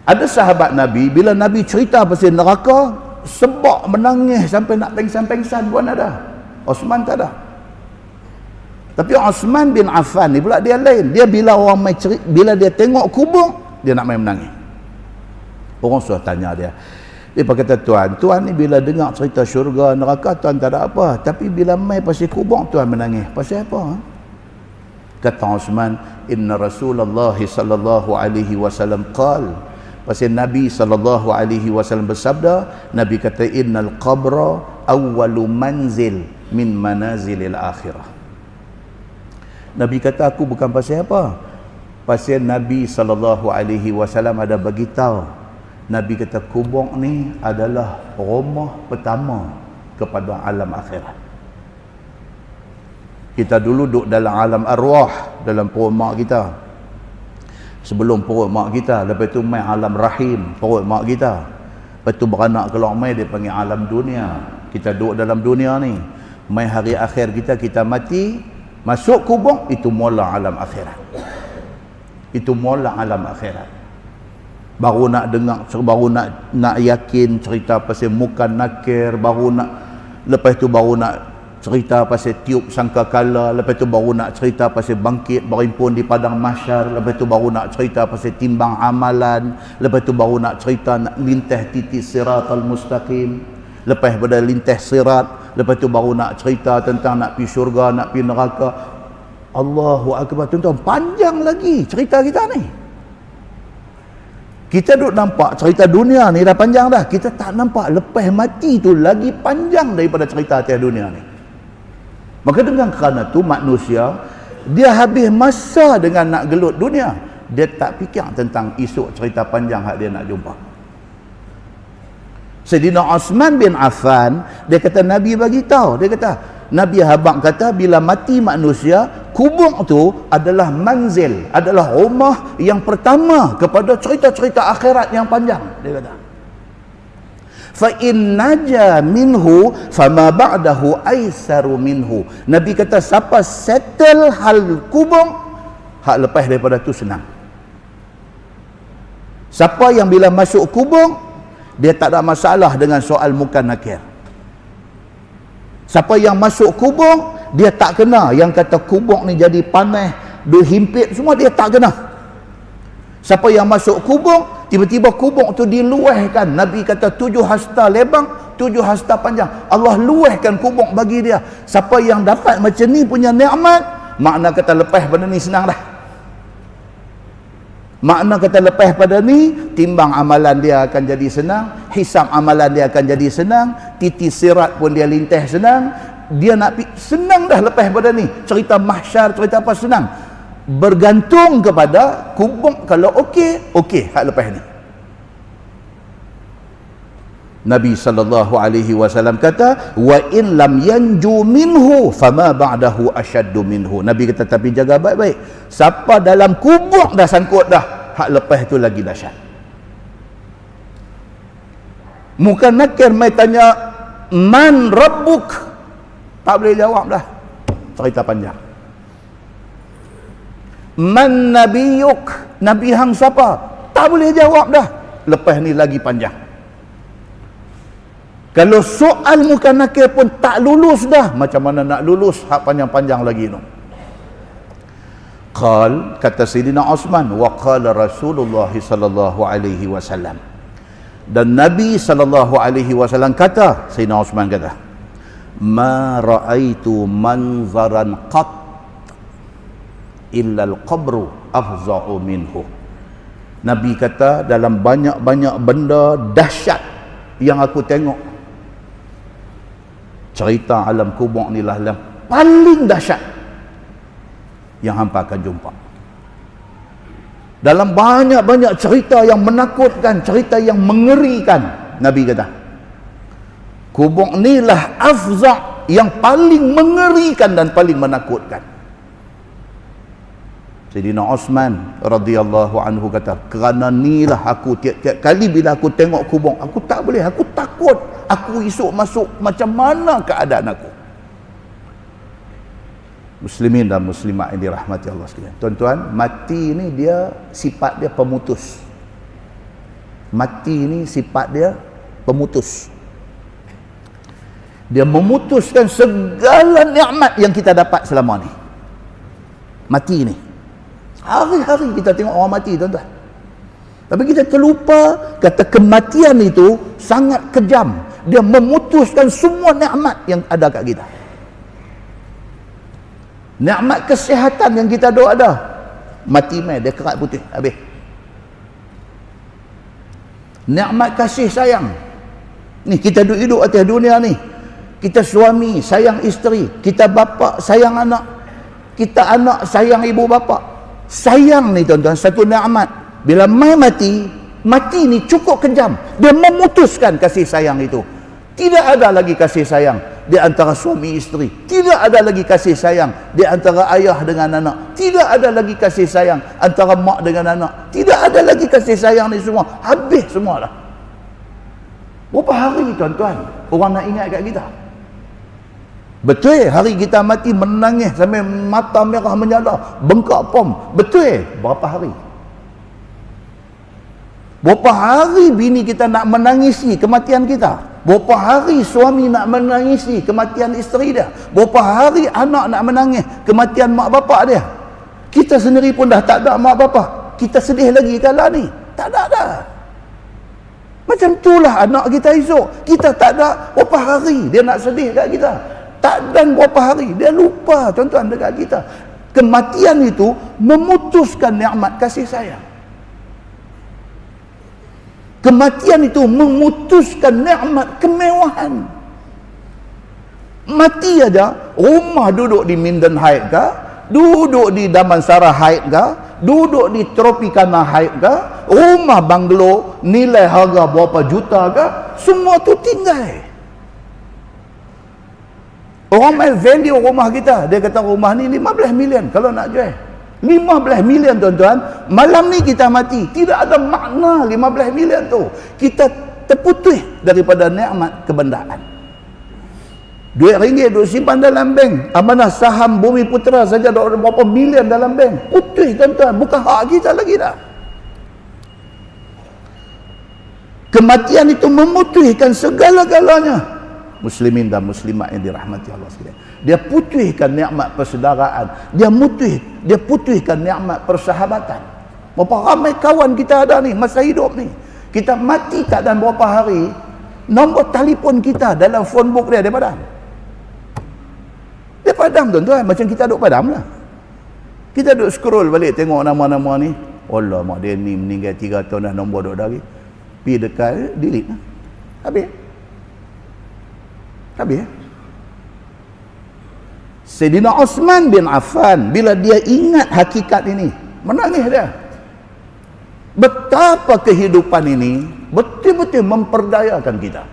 Ada sahabat Nabi, bila Nabi cerita pasal neraka, sebab menangis sampai nak pengsan-pengsan pun ada. Osman tak ada. Tapi Osman bin Affan ni pula dia lain. Dia bila orang main bila dia tengok kubur, dia nak main menangis. Orang sudah tanya dia. Dia kata, Tuan ni bila dengar cerita syurga, neraka, Tuan tak ada apa. Tapi bila main pasal kubur, Tuan menangis. Pasal apa? Kata Osman, Inna Rasulullah sallallahu alaihi wasallam qal. Pasal Nabi sallallahu alaihi wasallam bersabda, Nabi kata, Innal qabra awwalu manzil min manazilil akhirah. Nabi kata, aku bukan pasal apa. Pasal Nabi sallallahu alaihi wasallam ada bagi tahu. Nabi kata kubur ni adalah rumah pertama kepada alam akhirat. Kita dulu duduk dalam alam arwah, dalam perut mak kita. Sebelum perut mak kita, lepas tu main alam rahim, perut mak kita. Lepas tu beranak keluar main, dia panggil alam dunia. Kita duduk dalam dunia ni. Main hari akhir kita mati, masuk kubur, itu mula alam akhirat. Itu mula alam akhirat. Baru nak dengar, baru nak yakin cerita pasal muka nakir, lepas tu baru nak cerita pasal tiup sangkakala, lepas tu baru nak cerita pasal bangkit berimpun di padang mahsyar, lepas tu baru nak cerita pasal timbang amalan, lepas tu baru nak cerita nak lintah titis siratal mustaqim, lepas pada lintah sirat, lepas tu baru nak cerita tentang nak pergi syurga, nak pergi neraka. Allahu akbar, tuan-tuan, panjang lagi cerita kita ni. Kita duk nampak cerita dunia ni dah panjang dah, kita tak nampak lepas mati tu lagi panjang daripada cerita atas dunia ni. Maka dengan kerana tu manusia, dia habis masa dengan nak gelut dunia, dia tak fikir tentang esok cerita panjang hak dia nak jumpa. Sayyidina Osman bin Affan, dia kata Nabi bagi tahu, dia kata Nabi habaq kata bila mati manusia, kubur tu adalah manzil, adalah rumah yang pertama kepada cerita-cerita akhirat yang panjang, dia kata. Fa in naja minhu fama ba'dahu aisaru minhu. Nabi kata siapa settle hal kubur, hak lepas daripada tu senang. Siapa yang bila masuk kubur, dia tak ada masalah dengan soal muka nakir. Siapa yang masuk kubur, dia tak kena yang kata kubur ni jadi panas, berhimpit semua, dia tak kena. Siapa yang masuk kubur, tiba-tiba kubur tu diluahkan. Nabi kata 7 hasta lebar, 7 hasta panjang. Allah luahkan kubur bagi dia. Siapa yang dapat macam ni punya nikmat, makna kata lepas pada ni senang dah. Makna kata lepas pada ni, timbang amalan dia akan jadi senang, hisab amalan dia akan jadi senang, titis sirat pun dia lintah senang. Dia nak senang dah lepas pada ni. Cerita mahsyar, cerita apa senang. Bergantung kepada kubur. Kalau okey hak lepas ni. Nabi SAW kata, wa in lam yanju minhu fama ba'dahu asyaddu minhu. Nabi kata, tapi jaga baik-baik, siapa dalam kubur dah sangkut dah, hak lepas tu lagi dahsyat. Muka nakir mai tanya man rabbuk, tak boleh jawab dah, cerita panjang. Man nabiyuk, nabi hang siapa, tak boleh jawab dah, lepas ni lagi panjang. Kalau soal muka nakir pun tak lulus dah, macam mana nak lulus hak panjang-panjang lagi tu. Qal, kata Sayyidina Osman, wa qala Rasulullah sallallahu alaihi wasallam, dan Nabi sallallahu alaihi wasallam kata, Sayyidina Osman kata, ma raaitu manzaran qat illa al-qabru afza'u minhu. Nabi kata dalam banyak-banyak benda dahsyat yang aku tengok, cerita alam kubur ni lah yang paling dahsyat yang hampa akan jumpa. Dalam banyak-banyak cerita yang menakutkan, cerita yang mengerikan, Nabi kata kubur ni lah afza', yang paling mengerikan dan paling menakutkan. Sayyidina Osman radhiyallahu anhu kata, kerana nilah aku tiap-tiap kali bila aku tengok kubur, aku tak boleh, aku takut aku esok masuk, macam mana keadaan aku. Muslimin dan muslimat yang dirahmati Allah sekalian, tuan-tuan, mati ni dia sifat dia pemutus. Mati ni sifat dia pemutus. Dia memutuskan segala nikmat yang kita dapat selama ni. Mati ni. Hari-hari kita tengok orang mati, tuan-tuan. Tapi kita terlupa kata kematian itu sangat kejam. Dia memutuskan semua nikmat yang ada kat kita. Nikmat kesihatan yang kita ada, mati mai dia kerat putih habis. Nikmat kasih sayang. Ni kita hidup atas dunia ni. Kita suami sayang isteri, kita bapa sayang anak, kita anak sayang ibu bapa. Sayang ni tuan-tuan satu nikmat. Bila mai mati, mati ni cukup kejam. Dia memutuskan kasih sayang itu. Tidak ada lagi kasih sayang di antara suami isteri. Tidak ada lagi kasih sayang di antara ayah dengan anak. Tidak ada lagi kasih sayang antara mak dengan anak. Tidak ada lagi kasih sayang ni semua. Habis semua lah. Berapa hari tuan-tuan orang nak ingat kat kita? Betul hari kita mati menangis sampai mata merah menyala, bengkak pom. Betul berapa hari? Berapa hari bini kita nak menangisi kematian kita? Berapa hari suami nak menangisi kematian isteri dia? Berapa hari anak nak menangis kematian mak bapak dia? Kita sendiri pun dah tak ada mak bapak. Kita sedih lagi kala ni? Tak ada dah. Macam itulah anak kita esok. Kita tak ada berapa hari dia nak sedih kat kita. Tak dan berapa hari dia lupa tuan-tuan dekat kita. Kematian itu memutuskan nikmat kasih sayang. Kematian itu memutuskan nikmat kemewahan. Mati aja, rumah duduk di Minden Heights ke, duduk di Damansara Heights ke, duduk di Tropicana Heights ke, rumah banglo nilai harga berapa juta ke, semua tu tinggal. Orang main value rumah kita, dia kata rumah ni 15 million kalau nak jual. 15 million tuan-tuan, malam ni kita mati, tidak ada makna 15 million tu. Kita terputus daripada nikmat kebendaan. Duit ringgit duk simpan dalam bank, amanah saham Bumi Putra saja ada berapa million dalam bank. Putus tuan-tuan, bukan hak kita lagi dah. Kematian itu memutuskan segala-galanya. Muslimin dan muslimat yang dirahmati Allah sekalian. Dia putihkan nikmat persaudaraan. Dia putihkan nikmat persahabatan. Berapa ramai kawan kita ada ni masa hidup ni. Kita mati tak dalam berapa hari, nombor telefon kita dalam phone book dia padam. Dia padam tuan-tuan, macam kita duk padam lah. Kita duk scroll balik tengok nama-nama ni. Allah mak dia ni meninggal 3 tahun dah, nombor duk dari. Pergi dekat delete lah. Habis. Sayyidina Osman bin Affan bila dia ingat hakikat ini, menangis dia. Betapa kehidupan ini betul-betul memperdayakan kita.